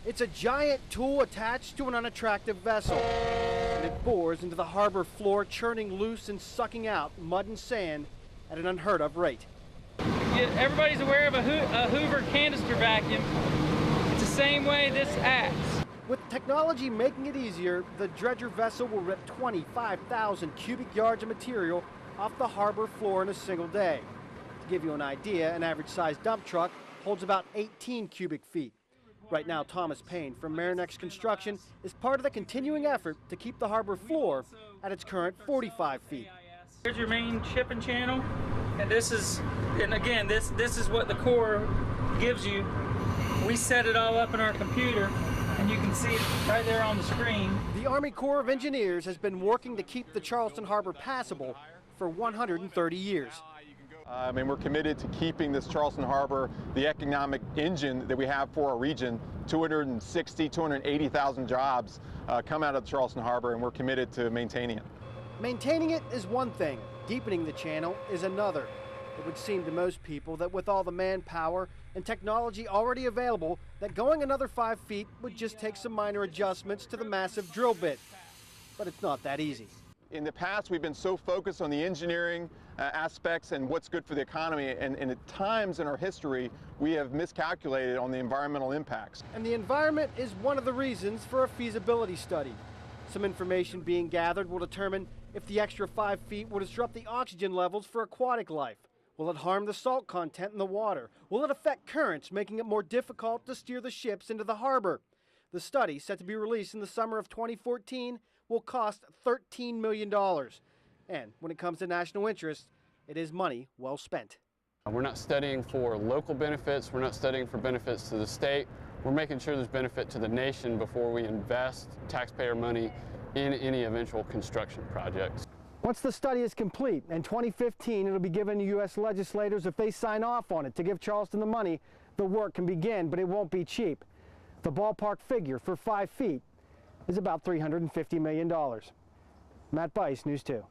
It's a giant tool attached to an unattractive vessel, and it bores into the harbor floor, churning loose and sucking out mud and sand at an unheard of rate. Everybody's aware of a Hoover canister vacuum. It's the same way this acts. With technology making it easier, the dredger vessel will rip 25,000 cubic yards of material off the harbor floor in a single day. To give you an idea, an average-sized dump truck holds about 18 cubic feet. Right now, Thomas Payne from Marinex Construction is part of the continuing effort to keep the harbor floor at its current 45 feet. Here's your main shipping channel, and this is what the core gives you. We set it all up in our computer, and you can see it right there on the screen. The Army Corps of Engineers has been working to keep the Charleston Harbor passable for 130 years. We're committed to keeping this Charleston Harbor the economic engine that we have for our region. 280,000 jobs come out of the Charleston Harbor, and we're committed to maintaining it. Maintaining it is one thing, deepening the channel is another. It would seem to most people that with all the manpower and technology already available, that going another 5 feet would just take some minor adjustments to the massive drill bit. But it's not that easy. In the past, we've been so focused on the engineering aspects and what's good for the economy, and at times in our history, we have miscalculated on the environmental impacts. And the environment is one of the reasons for a feasibility study. Some information being gathered will determine if the extra 5 feet will disrupt the oxygen levels for aquatic life. Will it harm the salt content in the water? Will it affect currents, making it more difficult to steer the ships into the harbor? The study, set to be released in the summer of 2014, will cost $13 million. And when it comes to national interest, it is money well spent. We're not studying for local benefits. We're not studying for benefits to the state. We're making sure there's benefit to the nation before we invest taxpayer money in any eventual construction projects. Once the study is complete, in 2015, it'll be given to U.S. legislators. If they sign off on it to give Charleston the money, the work can begin, but it won't be cheap. The ballpark figure for 5 feet is about $350 million. Matt Bise, News 2.